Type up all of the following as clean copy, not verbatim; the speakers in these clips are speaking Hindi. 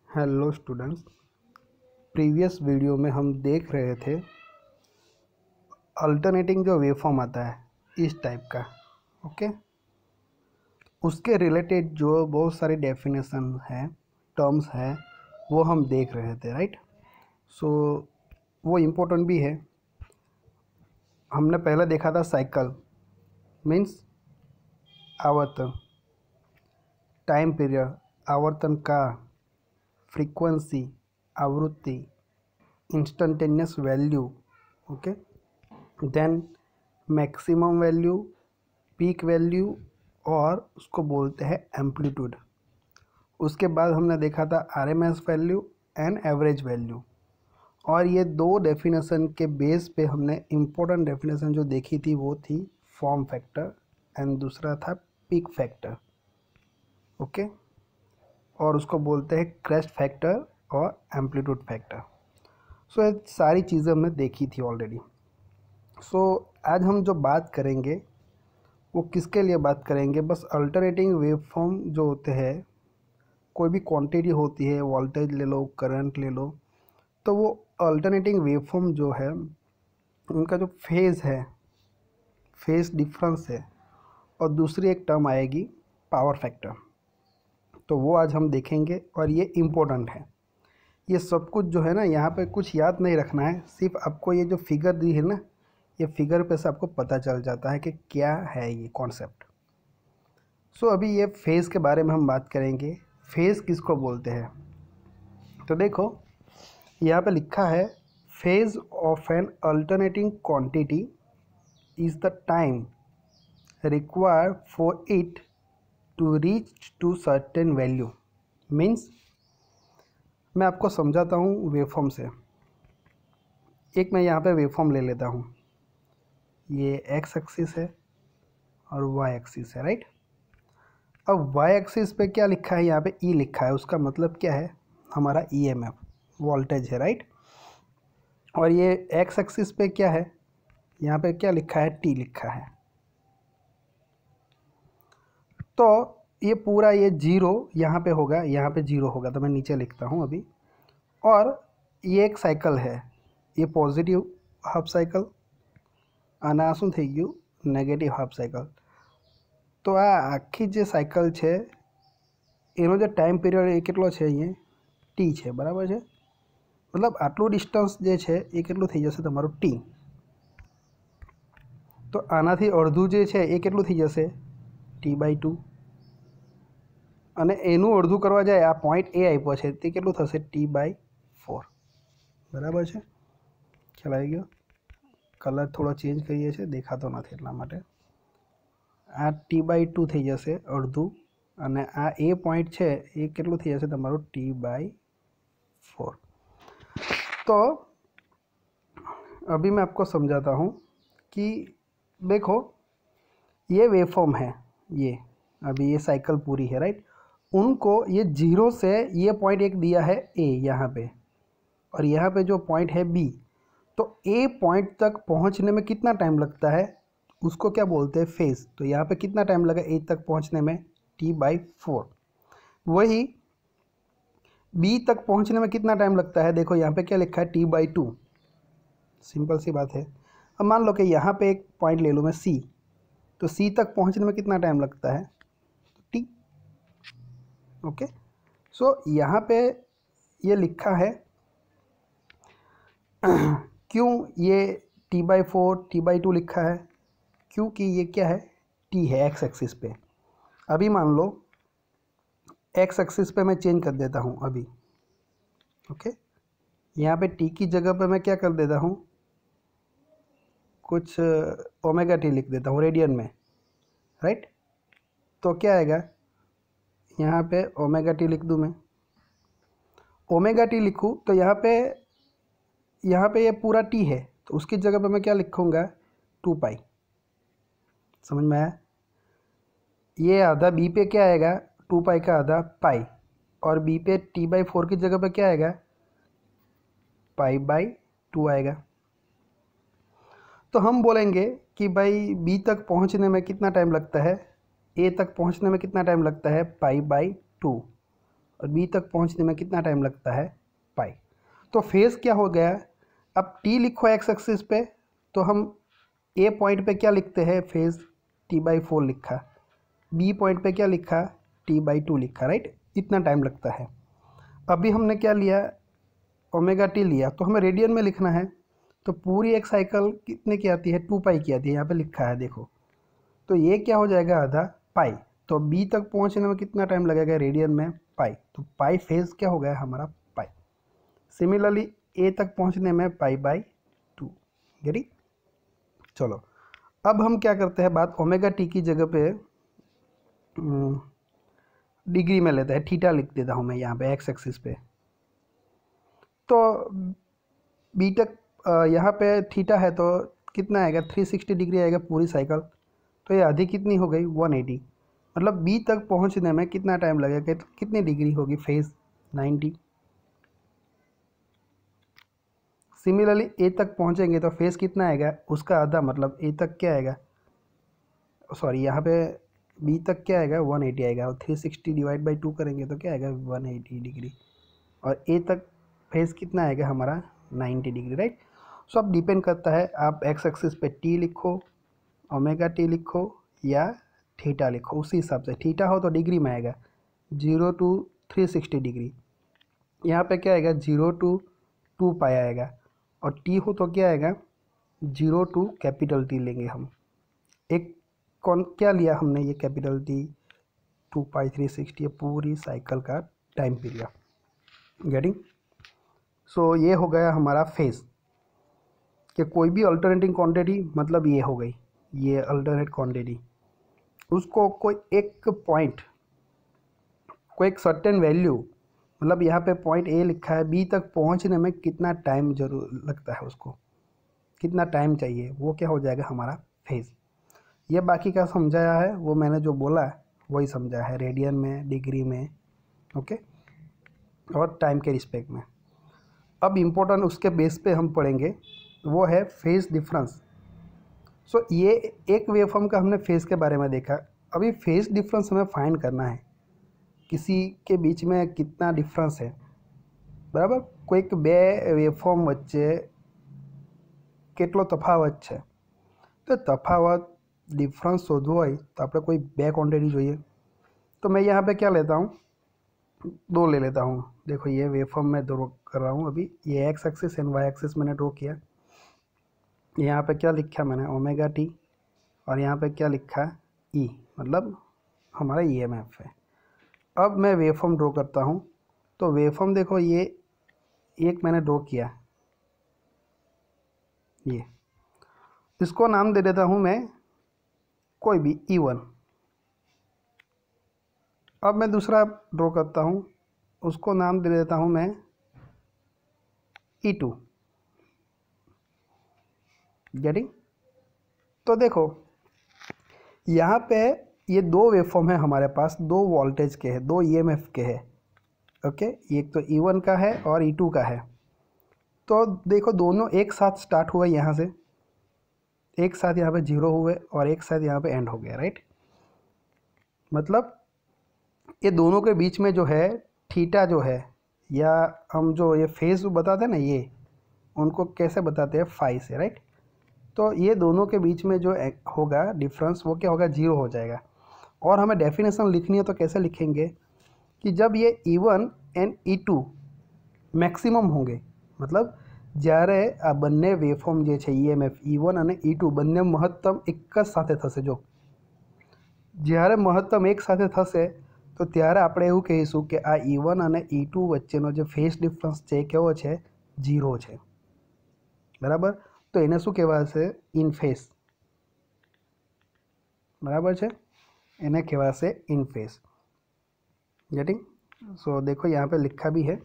Hello students. प्रीवियस वीडियो में हम देख रहे थे अल्टरनेटिंग जो वेवफॉर्म आता है इस टाइप का। ओके, उसके रिलेटेड जो बहुत सारे डेफिनेशन हैं, टर्म्स हैं, वो हम देख रहे थे, राइट। सो वो इम्पोर्टेंट भी है। हमने पहले देखा था साइकिल मीन्स आवर्तन, टाइम पीरियड, आवर्तन का फ्रीक्वेंसी, आवृत्ति, instantaneous value, okay, then maximum value, peak value, और उसको बोलते हैं एम्पलीट्यूड। उसके बाद हमने देखा था RMS value and average value. और ये दो डेफिनेशन के बेस पे हमने इम्पोर्टेंट डेफिनेशन जो देखी थी वो थी फॉर्म फैक्टर एंड दूसरा था पीक फैक्टर। ओके, और उसको बोलते हैं क्रेस्ट फैक्टर और एम्पलीट्यूड फैक्टर। सो ये सारी चीज़ें हमने देखी थी ऑलरेडी। सो आज हम जो बात करेंगे वो किसके लिए बात करेंगे, बस अल्टरनेटिंग वेवफॉर्म जो होते हैं, कोई भी क्वांटिटी होती है, वोल्टेज ले लो, करंट ले लो, तो वो अल्टरनेटिंग वेवफॉर्म जो है उनका जो फेज़ है, फेज़ डिफरेंस है, और दूसरी एक टर्म आएगी पावर फैक्टर। तो वो आज हम देखेंगे और ये इम्पोर्टेंट है। ये सब कुछ जो है ना, यहाँ पे कुछ याद नहीं रखना है, सिर्फ आपको ये जो फिगर दी है ना, ये फिगर पे से आपको पता चल जाता है कि क्या है ये कॉन्सेप्ट। सो अभी ये फेज़ के बारे में हम बात करेंगे। फेज़ किसको बोलते हैं, तो देखो यहाँ पे लिखा है phase of an alternating quantity is the time required for it to reach to certain value. Means मैं आपको समझाता हूँ वेवफॉर्म से। एक मैं यहाँ पे वेवफॉर्म ले लेता हूँ, ये एक्स एक्सिस है और वाई एक्सिस है, राइट। अब वाई एक्सिस पे क्या लिखा है, यहाँ पे ई लिखा है, उसका मतलब क्या है, हमारा ईएमएफ वोल्टेज है, राइट। और ये एक्स एक्सिस पे क्या है, यहाँ पे क्या लिखा है, टी लिखा है। तो ये पूरा ये जीरो यहाँ पे होगा, यहाँ पे जीरो होगा, तो मैं नीचे लिखता हूँ अभी। और ये एक साइकिल है, ये पॉजिटिव हाफ साइकिल અને આ શું થઈ ગયું નેગેટિવ હાફ સાયકલ। તો આ આખી જે સાયકલ છે એનો જે ટાઈમ પીરિયડ એ કેટલો છે, અહીંયા ટી છે, બરાબર છે। मतलब આટલું ડિસ્ટન્સ જે છે એ કેટલું થઈ જશે તમારું ટી। તો આનાથી અડધું જે છે એ કેટલું થઈ જશે T/2। અને એનું અડધું કરવા જાય, આ પોઈન્ટ એ આપ્યો છે તે કેટલું થશે T/4, બરાબર છે। ખ્યાલ આવી ગયો। કલર થોડો ચેન્જ કરીએ છીએ, દેખાતો નથી એટલા માટે। આ T/2 થઈ જશે અડધું, અને આ એ પોઈન્ટ છે એ કેટલું થઈ જશે તમારું T/4। तो अभी मैं आपको समझाता हूँ कि देखो ये वेवफॉर्म है, ये अभी ये साइकिल पूरी है, राइट। उनको ये जीरो से ये पॉइंट एक दिया है ए यहाँ पे, और यहाँ पे जो पॉइंट है बी, तो ए पॉइंट तक पहुँचने में कितना टाइम लगता है उसको क्या बोलते हैं फेज़। तो यहाँ पे कितना टाइम लगा ए तक पहुँचने में, T/4। वही बी तक पहुँचने में कितना टाइम लगता है, देखो यहाँ पे क्या लिखा है T/2। सिंपल सी बात है। अब मान लो कि यहाँ पे एक पॉइंट ले लूँ मैं सी, तो सी तक पहुँचने में कितना टाइम लगता है, टी। ओके, सो यहाँ पे ये लिखा है क्यों ये T/4 T/2 लिखा है, क्योंकि ये क्या है, टी है एक्स एक्सिस पे। अभी मान लो एक्स एक्सिस पे मैं चेंज कर देता हूँ अभी। ओके, यहाँ पे टी की जगह पे मैं क्या कर देता हूँ, कुछ ओमेगा टी लिख देता हूँ रेडियन में, राइट। तो क्या आएगा, यहाँ पे ओमेगा टी लिख दूँ मैं। ओमेगा टी लिखूँ तो यहाँ पे ये पूरा टी है, तो उसकी जगह पे मैं क्या लिखूँगा, 2π। समझ में आया। ये आधा बी पे क्या आएगा, 2π का आधा पाई, और बी पे T/4 की जगह पे क्या आएगा, π/2 आएगा। तो हम बोलेंगे कि भाई बी तक पहुंचने में कितना टाइम लगता है, ए तक पहुंचने में कितना टाइम लगता है, π/2। और बी तक पहुंचने में कितना टाइम लगता है, पाई। तो फेज क्या हो गया, अब टी लिखो एक्स एक्सिस पे, तो हम ए पॉइंट पे क्या लिखते हैं, फेज t/4 लिखा, बी पॉइंट पे क्या लिखा, t/2 लिखा, राइट। इतना टाइम लगता है। अभी हमने क्या लिया, ओमेगा टी लिया, तो हमें रेडियन में लिखना है। तो पूरी एक साइकिल कितने की आती है, 2 पाई की आती है, यहाँ पे लिखा है देखो। तो ये क्या हो जाएगा, आधा पाई। तो बी तक पहुँचने में कितना टाइम लगेगा रेडियन में, पाई। तो पाई फेज क्या हो गया हमारा, पाई। सिमिलरली ए तक पहुँचने में पाई/2। गेटिंग। चलो अब हम क्या करते हैं, बात ओमेगा टी की जगह पे डिग्री में लेते हैं, थीटा लिख देता हूँ मैं यहाँ पे एक्स एक्सिस पे। तो बी तक यहाँ पे थीटा है तो कितना आएगा, 360 डिग्री आएगा पूरी साइकिल। तो ये आधी कितनी हो गई, 180। मतलब बी तक पहुँचने में कितना टाइम लगेगा, कितनी डिग्री होगी, फेज 90। सिमिलरली ए तक पहुँचेंगे तो फेज कितना आएगा, उसका आधा, मतलब ए तक क्या आएगा, सॉरी यहाँ पे बी तक क्या आएगा, 180 आएगा। और 360 डिवाइड बाई 2 करेंगे तो क्या आएगा, 180 डिग्री। और ए तक फेज कितना आएगा हमारा, 90 डिग्री, राइट। सो अब डिपेंड करता है, आप एक्स एक्सिस पे टी लिखो, ओमेगा टी लिखो या थीटा लिखो, उसी हिसाब से। थीटा हो तो डिग्री में आएगा 0 to 360 डिग्री, यहाँ पे क्या आएगा 0 to 2 पाई आएगा। और टी हो तो क्या आएगा 0 to कैपिटल टी लेंगे हम। एक कौन क्या लिया हमने, ये कैपिटल टी, 2 पाई 360, ये पूरी साइकिल का टाइम पीरियड। गेटिंग। सो ये हो गया हमारा फेज कि कोई भी अल्टरनेटिंग क्वांटिटी, मतलब ये हो गई, ये अल्टरनेट क्वांटिटी, उसको कोई एक पॉइंट, कोई एक सर्टेन वैल्यू, मतलब यहाँ पे पॉइंट ए लिखा है, बी तक पहुँचने में कितना टाइम जरूर लगता है, उसको कितना टाइम चाहिए, वो क्या हो जाएगा हमारा फेज। ये बाकी का समझाया है, वो मैंने जो बोला है वही समझा है, रेडियन में, डिग्री में, ओके, और टाइम के रिस्पेक्ट में। अब इम्पोर्टेंट उसके बेस पे हम पढ़ेंगे, वो है फेज डिफरेंस। सो ये एक वेवफॉर्म का हमने फेज के बारे में देखा। अभी फेज डिफरेंस हमें फाइंड करना है, किसी के बीच में कितना डिफरेंस है, बराबर। कोई બે વેવફોર્મ વચ્ચે કેટલો તફાવત છે, तो तफावत डिफरेंस शोधो હોય तो આપણે कोई બે क्वांटिटी જોઈએ। तो मैं यहाँ पे क्या लेता हूँ, दो ले लेता हूँ। देखो ये वेवफॉर्म में ड्रॉ कर रहा हूँ अभी, ये x axis and y axis मैंने ड्रॉ किया। यहाँ पे क्या लिखा मैंने, ओमेगा टी, और यहाँ पे क्या लिखा, ई, मतलब हमारा ईएमएफ है। अब मैं वेवफॉर्म ड्रॉ करता हूँ। तो वेवफॉर्म देखो, ये एक मैंने ड्रॉ किया, ये इसको नाम दे देता हूँ मैं कोई भी E1। अब मैं दूसरा ड्रॉ करता हूँ, उसको नाम दे देता हूँ मैं E2। गेटिंग। तो देखो यहाँ पे ये दो वेवफॉर्म है हमारे पास, दो वोल्टेज के हैं, दो ईएमएफ के हैं, ओके। एक तो E1 का है और E2 का है। तो देखो दोनों एक साथ स्टार्ट हुए, यहाँ से एक साथ यहाँ पे 0 हुए और एक साथ यहाँ पे एंड हो गया, राइट। मतलब ये दोनों के बीच में जो है थीटा जो है, या हम जो ये फेज बताते हैं ना, ये उनको कैसे बताते हैं, फाई से, राइट। तो ये दोनों के बीच में जो होगा डिफरेंस, वो क्या होगा, 0 हो जाएगा। और हमें डेफिनेशन लिखनी है तो कैसे लिखेंगे कि जब ये E1 एंड E2 मैक्सिमम होंगे, मतलब જ્યારે આ બંને વેવફોર્મ જે છે EMF E1 અને E2 બંને મહત્તમ એક જ સાથે થશે। જો જ્યારે મહત્તમ એક સાથે થશે તો ત્યારે આપણે એવું કહીશું કે આ E1 અને E2 વચ્ચેનો જે ફેઝ ડિફરન્સ છે એ કેવો છે, 0 છે, બરાબર। તો એને શું કહેવાશે, ઇન ફેઝ, બરાબર છે, એને કહેવાશે ઇન ફેઝ। गेटिंग। सो देखो यहाँ पे लिखा भी है,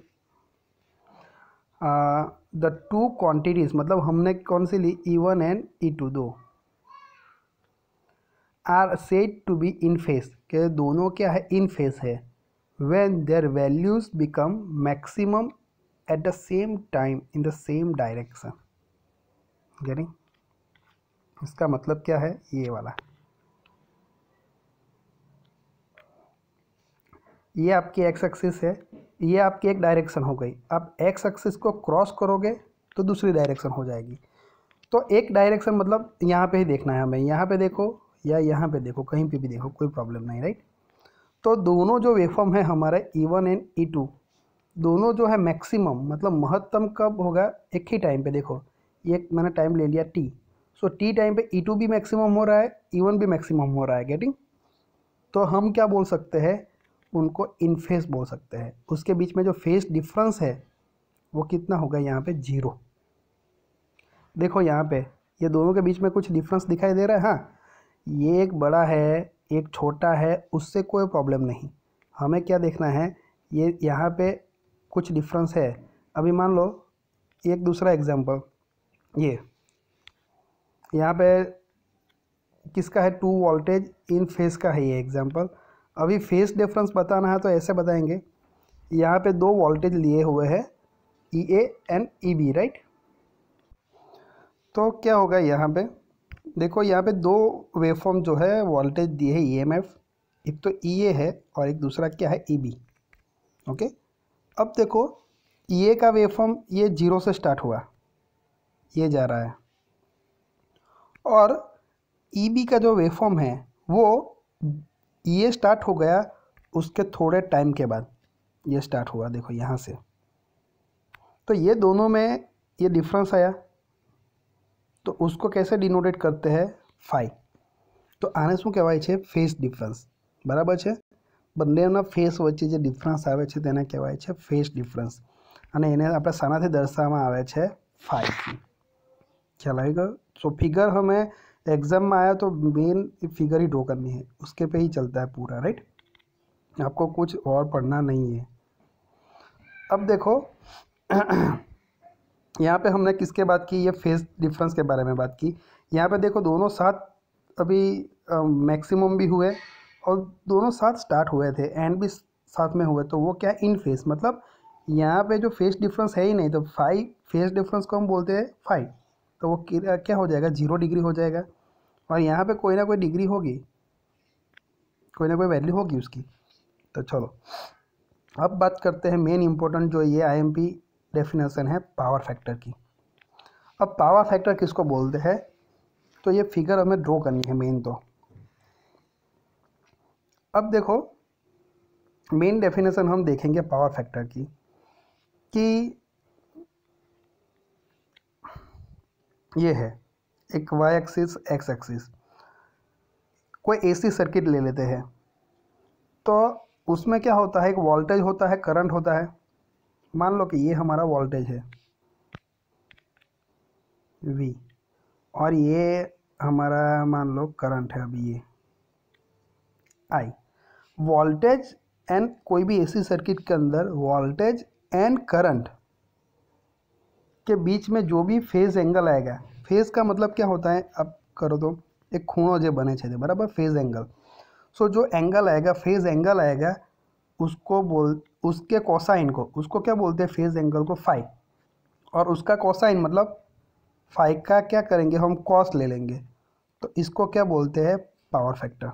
द टू क्वांटिटीज, मतलब हमने कौन सी ली, E1 एंड E2 दो, are said to be in phase, के दोनों क्या है, इन फेज है, when their values become maximum at the same time in the same direction. Getting. इसका मतलब क्या है, ये वाला। ये आपकी एक्स एक्सिस है, ये आपकी एक डायरेक्शन हो गई। आप एक्स एक्सिस को क्रॉस करोगे तो दूसरी डायरेक्शन हो जाएगी। तो एक डायरेक्शन मतलब यहाँ पे ही देखना है हमें, यहाँ पे देखो या यहाँ पे देखो, कहीं पे भी देखो कोई प्रॉब्लम नहीं, राइट। तो दोनों जो वेवफॉर्म है हमारे E1 एंड E2, दोनों जो है मैक्सिमम मतलब महत्तम कब होगा, एक ही टाइम पे। देखो ये मैंने टाइम ले लिया t, सो t टाइम पे E2 भी मैक्सिमम हो रहा है, E1 भी मैक्सिमम हो रहा है, गेटिंग। तो हम क्या बोल सकते हैं, उनको इन फेस बोल सकते हैं। उसके बीच में जो फेस डिफरेंस है वो कितना होगा, यहाँ पे 0। देखो यहाँ पे ये दोनों के बीच में कुछ डिफरेंस दिखाई दे रहा है। हाँ, ये एक बड़ा है एक छोटा है, उससे कोई प्रॉब्लम नहीं। हमें क्या देखना है, ये यहाँ पे कुछ डिफरेंस है। अभी मान लो एक दूसरा एग्जांपल, ये यहाँ पे किसका है, 2 वोल्टेज इन फेस का है ये एग्जांपल। अभी फेस डिफरेंस बताना है तो ऐसे बताएंगे, यहाँ पे 2 वोल्टेज लिए हुए हैं EA एंड EB, राइट। तो क्या होगा यहाँ पे, देखो यहाँ पे 2 वेवफॉर्म जो है वोल्टेज दिए है EMF, एक तो EA है और एक दूसरा क्या है EB, ओके। अब देखो EA का वेवफॉर्म ये 0 से स्टार्ट हुआ, ये जा रहा है, और EB का जो वेवफॉर्म है वो ये स्टार्ट हो गया उसके थोड़े टाइम के बाद ये स्टार्ट हुआ, देखो यहाँ से। तो ये दोनों में ये डिफरेंस आया, तो उसको कैसे डिनोटेट करते हैं, फाई। तो આને શું કહેવાય છે, ફેસ ડિફરન્સ, બરાબર છે। બંનેના ફેસ વચ્ચે જે ડિફરન્સ આવે છે તેને કહેવાય છે ફેસ ડિફરન્સ, અને એને આપણે શાનાથી દર્શાવવામાં આવે છે, फाईથી। ખ્યાલ આવી ગયો। सो फिगर हमें एग्जाम में आया तो मेन फिगर ही ड्रॉ करनी है, उसके पे ही चलता है पूरा, राइट। आपको कुछ और पढ़ना नहीं है। अब देखो यहाँ पे हमने किसके बात की, ये फेस डिफरेंस के बारे में बात की। यहाँ पे देखो दोनों साथ अभी मैक्सिमम भी हुए और दोनों साथ स्टार्ट हुए थे, एंड भी साथ में हुए, तो वो क्या इन फेस, मतलब यहाँ पे जो फेस डिफरेंस है ही नहीं, तो फाई फेस डिफरेंस को हम बोलते हैं फाई। तो वो क्या हो जाएगा, 0 डिग्री हो जाएगा। और यहाँ पे कोई ना कोई डिग्री होगी, कोई ना कोई वैल्यू होगी उसकी। तो चलो अब बात करते हैं मेन इंपॉर्टेंट जो ये IMP डेफिनेशन है पावर फैक्टर की। अब पावर फैक्टर किसको बोलते हैं, तो ये फिगर हमें ड्रॉ करनी है मेन। तो अब देखो मेन डेफिनेशन हम देखेंगे पावर फैक्टर की, कि ये है एक Y एक्सिस X एक्सिस। कोई AC सर्किट ले लेते हैं, तो उसमें क्या होता है, एक वोल्टेज होता है, करंट होता है। मान लो कि ये हमारा वोल्टेज है V, और ये हमारा मान लो करंट है अभी ये I। वोल्टेज एंड कोई भी AC सर्किट के अंदर वोल्टेज एंड करंट के बीच में जो भी फेज एंगल आएगा, फेज का मतलब क्या होता है, अब करो तो एक खूणो जो बने छे, बराबर, फेज एंगल। सो जो एंगल आएगा, फेज एंगल आएगा, उसके कोसाइन को, उसको क्या बोलते हैं, फेज एंगल को फाई। और उसका कोसाइन मतलब फाई का क्या करेंगे हम, कॉस ले लेंगे, तो इसको क्या बोलते हैं, power factor.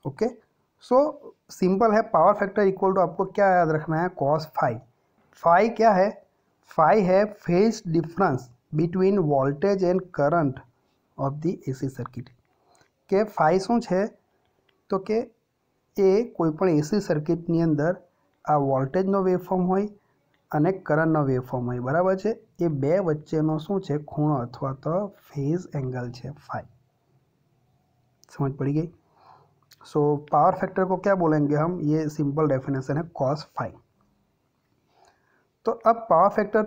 Okay, so simple है, पावर फैक्टर इक्वल टू आपको क्या याद रखना है, कॉस फाई। फाई क्या है, फाई है phase difference between voltage and current of the AC circuit. के फाई શું છે, તો કે એ કોઈપણ AC સર્કિટની અંદર આ વોલ્ટેજનો વેવફોર્મ હોય અને કરંટનો વેવફોર્મ હોય, બરાબર છે। એ બે વચ્ચેનો શું છે, ખૂણો અથવા તો ફેઝ એંગલ છે फाई। समझ पड़ी गई। सो पावर फैक्टर को क्या बोलेंगे हम, ये सिंपल डेफिनेशन है कॉस फाई। तो अब पावर फैक्टर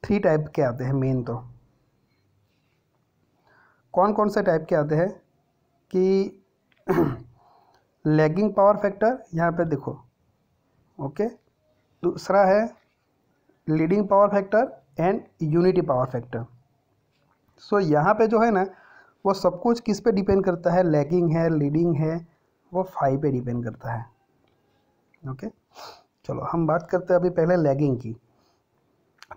3 टाइप के आते हैं मेन। तो कौन कौन से टाइप के आते हैं कि लैगिंग पावर फैक्टर, यहाँ पे देखो, ओके। दूसरा है leading power factor and unity power factor. So यहाँ पे जो है ना, वो सब कुछ किस पे डिपेंड करता है, लैगिंग है, लीडिंग है, वो फाई पे डिपेंड करता है। ओके, चलो हम बात करते हैं अभी पहले लैगिंग की।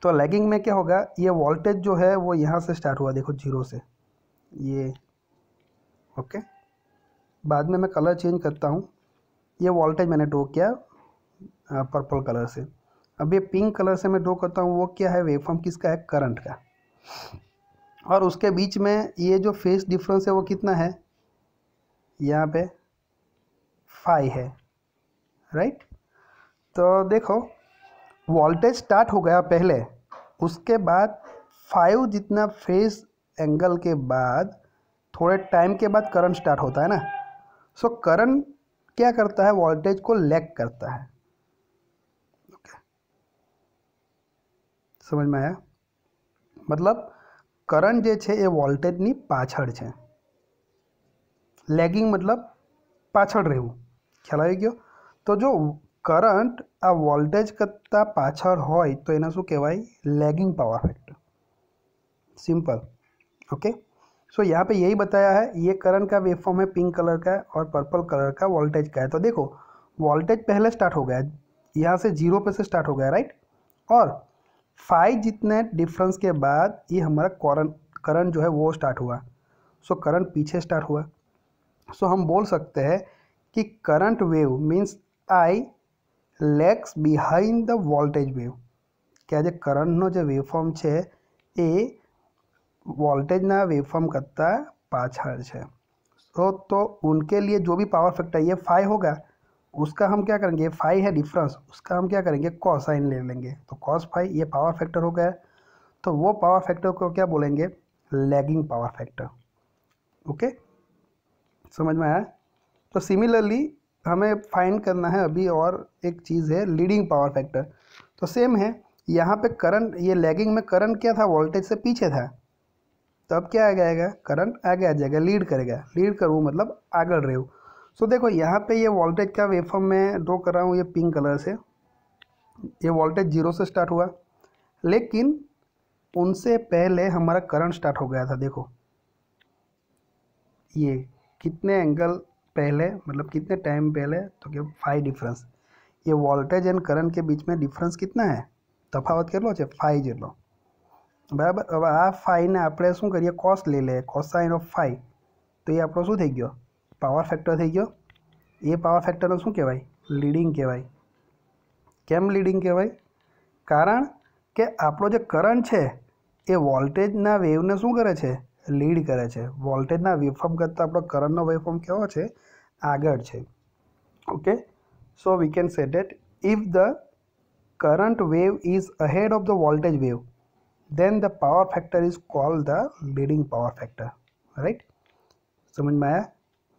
तो लैगिंग में क्या होगा, ये वोल्टेज जो है वो यहाँ से स्टार्ट हुआ, देखो 0 से, ये ओके। बाद में मैं कलर चेंज करता हूँ, ये वोल्टेज मैंने ड्रॉ किया पर्पल कलर से। अब ये पिंक कलर से मैं ड्रॉ करता हूँ, वो क्या है, वेवफॉर्म किसका है, करंट का। और उसके बीच में ये जो फेज डिफरेंस है वो कितना है, यहाँ पे फाई है, राइट। तो देखो वोल्टेज स्टार्ट हो गया पहले, उसके बाद 5 जितना फेज एंगल के बाद थोड़े टाइम के बाद करंट स्टार्ट होता है ना। सो करंट क्या करता है, वोल्टेज को लैग करता है। ओके, समझ में आया? मतलब करंट जे છે એ વોલ્ટેજની પાછળ છે, લેગિંગ मतलब પાછળ રહેવું, ખ્યાલ આવી ગયો? તો જો કરંટ આ વોલ્ટેજ કરતાં પાછળ હોય તો એને શું કહેવાય, lagging power factor, simple. Okay, so यहाँ पे यही बताया है, ये करंट का वेवफॉर्म है पिंक कलर का और पर्पल कलर का वोल्टेज का है। तो देखो वोल्टेज पहले स्टार्ट हो गया, यहाँ से 0 पे से स्टार्ट हो गया, राइट। और 5 जितने डिफरेंस के बाद ये हमारा करंट जो है वो स्टार्ट हुआ। सो करंट पीछे स्टार्ट हुआ। सो हम बोल सकते हैं कि current wave means I legs behind the voltage wave, કે આ જે કરંટનો જે વેવફોર્મ છે એ વોલ્ટેજના વેવફોર્મ કરતાં પાછળ છે। तो उनके लिए जो भी पावर फैक्टर ये 5 होगा, उसका हम क्या करेंगे, 5 है डिफरेंस, उसका हम क्या करेंगे, कॉसाइन ले लेंगे। तो cos 5 ये पावर फैक्टर हो गया, तो वो पावर फैक्टर को क्या बोलेंगे, लैगिंग पावर फैक्टर। ओके, समझ में आया? तो सिमिलरली हमें फाइंड करना है अभी और एक चीज़ है लीडिंग पावर फैक्टर। तो सेम है, यहाँ पे करंट, ये लैगिंग में करंट क्या था, वोल्टेज से पीछे था, तो अब क्या आ जाएगा, करंट आगे आ जाएगा, लीड करेगा। लीड करूँ मतलब आगे रहूँ। सो देखो यहाँ पे ये वोल्टेज का वेवफॉर्म मैं ड्रॉ कर रहा हूँ ये पिंक कलर से। ये वोल्टेज 0 से स्टार्ट हुआ, लेकिन उनसे पहले हमारा करंट स्टार्ट हो गया था। देखो ये कितने एंगल पहले, मतलब कितने टाइम पहले, तो क्या 5 डिफरेंस। ये वोल्टेज एंड करंट के बीच में डिफरेंस कितना है, तफावत કેટલો છે, 5 જેટલો, બરાબર। હવે આ 5 ને આપણે શું કરીએ, કોસ લઈ લઈએ, કોસાઇન ઓફ 5, તો ये આપણો શું થઈ ગયો, પાવર ફેક્ટર થઈ ગયો। એ પાવર ફેક્ટરને શું કહેવાય, લીડિંગ કહેવાય। કેમ લીડિંગ કહેવાય, કારણ કે આપણો જે કરંટ છે એ વોલ્ટેજના વેવને શું કરે છે, લીડ કરે છે। વોલ્ટેજના વેવફોર્મ કરતાં આપણો કરંટનો વેવફોર્મ કેવો છે, આગળ છે। Okay, so we can say that if the current wave is ahead of the voltage wave, then the power factor is called the leading power factor, right? समझ में आया?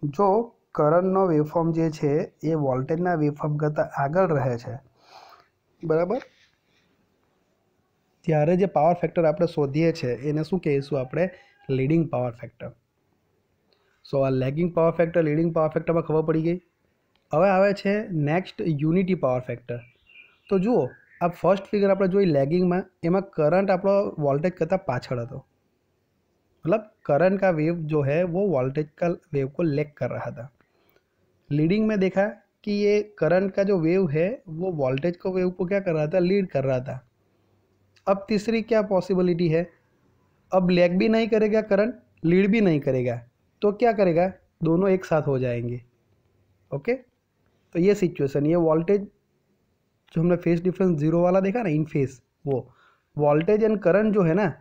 जो કરંટનો વેવફોર્મ જે છે એ વોલ્ટેજના વેવફોર્મ કરતાં આગળ રહે છે, બરાબર, ત્યારે જે પાવર ફેક્ટર આપણે શોધીએ છીએ એને શું કહીશું આપણે, લીડિંગ પાવર ફેક્ટર। સો આ lagging power factor, leading power ફેક્ટરમાં ખબર પડી ગઈ। હવે આવે છે નેક્સ્ટ યુનિટી પાવર ફેક્ટર। તો જુઓ આ ફર્સ્ટ ફિગર આપણે જોઈ લેગિંગમાં, એમાં કરंट આપણો वोल्टेज करता पाछड़ હતો, मतलब करंट का वेव जो है वो वोल्टेज का वेव को लेग कर रहा था। लीडिंग में देखा कि ये करंट का जो वेव है वो वोल्टेज को वेव को क्या कर रहा था, लीड कर रहा था। अब तीसरी क्या पॉसिबिलिटी है, अब लेग भी नहीं करेगा करंट, लीड भी नहीं करेगा, तो क्या करेगा, दोनों एक साथ हो जाएंगे। ओके, तो ये सिचुएशन, ये वोल्टेज जो हमने फेस डिफरेंस 0 वाला देखा ना, इन फेस, वो वोल्टेज एंड करंट जो है ना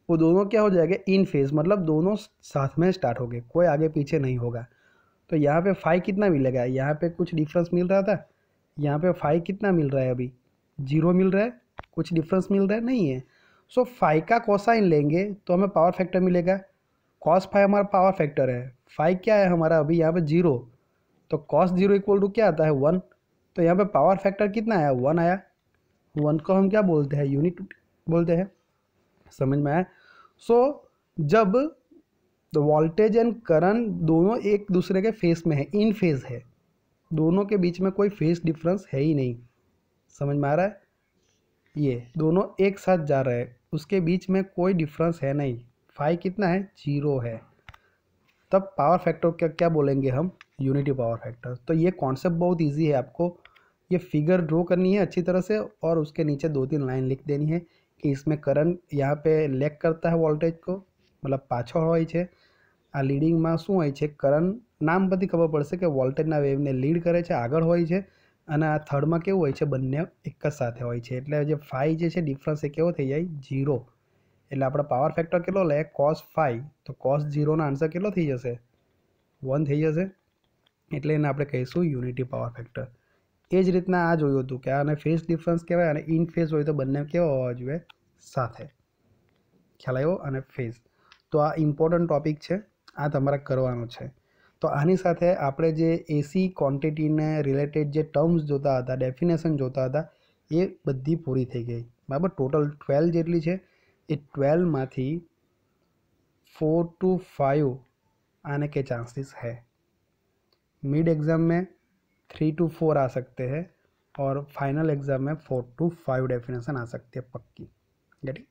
वो दोनों क्या हो जाएगा, इन फेस, मतलब दोनों साथ में स्टार्ट हो गए, कोई आगे पीछे नहीं होगा। तो यहाँ पे 5 कितना मिलेगा, यहाँ पे कुछ डिफरेंस मिल रहा था, यहाँ पे 5 कितना मिल रहा है, अभी 0 मिल रहा है, कुछ डिफरेंस मिल रहा है, नहीं है। सो 5 का कोसाइन लेंगे तो हमें पावर फैक्टर मिलेगा। cos 5 हमारा पावर फैक्टर है, 5 क्या है हमारा अभी यहाँ पे 0, तो cos 0 इक्वल टू क्या आता है, 1। तो यहाँ पे पावर फैक्टर कितना आया, 1 आया। 1 को हम क्या बोलते हैं, यूनिट बोलते हैं। समझ में आया? सो जब वोल्टेज एंड करंट दोनों एक दूसरे के फेस में है, इन फेज है, दोनों के बीच में कोई फेस डिफरेंस है ही नहीं। समझ में आ रहा है? ये दोनों एक साथ जा रहे हैं, उसके बीच में कोई डिफरेंस है नहीं। 5 कितना है, 0 है। तब पावर फैक्टर क्या बोलेंगे हम, यूनिटी पावर फैक्टर। तो ये कॉन्सेप्ट बहुत इजी है, आपको ये फिगर ड्रॉ करनी है अच्छी तरह से और उसके नीचे 2-3 लाइन लिख देनी है कि इसमें करंट यहाँ पे लेग करता है वोल्टेज को, मतलब पाछળ હોય છે। આ લીડિંગમાં શું હોય છે, કરંટ નામ પરથી ખબર પડશે કે વોલ્ટેજના વેવને લીડ કરે છે, આગળ હોય છે, અને આ થર્ડમાં કેવું હોય છે, બંને એક જ સાથે હોય છે. એટલે જે ફાઈ જે છે ડિફરન્સ એ કેવો થઈ જાય, 0. એટલે આપણે પાવર ફેક્ટર કેટલો લે, cos 5, તો cos 0નો આન્સર કેટલો થઈ જશે, 1 થઈ જશે. એટલે એને આપણે કહીશું યુનિટી પાવર ફેક્ટર. એ જ રીતના આ જોયું હતું કે આને ફેઝ ડિફરન્સ કહેવાય, અને ઇન ફેઝ હોય તો બંને કેવા હોવા જોઈએ, સાથે. ખ્યાલ આવ્યો? અને ફેઝ. તો આ ઇમ્પોર્ટન્ટ ટોપિક છે, આ તમારે કરવાનો છે. તો આની સાથે આપણે જે એસી ક્વોન્ટિટીને રિલેટેડ જે ટર્મ્સ જોતા હતા, ડેફિનેશન જોતા હતા, એ બધી પૂરી થઈ ગઈ. બરાબર, ટોટલ 12 જેટલી છે. એ 12માંથી 4 to 5 आने के चांसेस है. मिड एग्ज़ाम में 3 to 4 आ सकते हैं और फाइनल एग्ज़ाम में 4 to 5 डेफिनेशन आ सकती है पक्की. गेटिंग?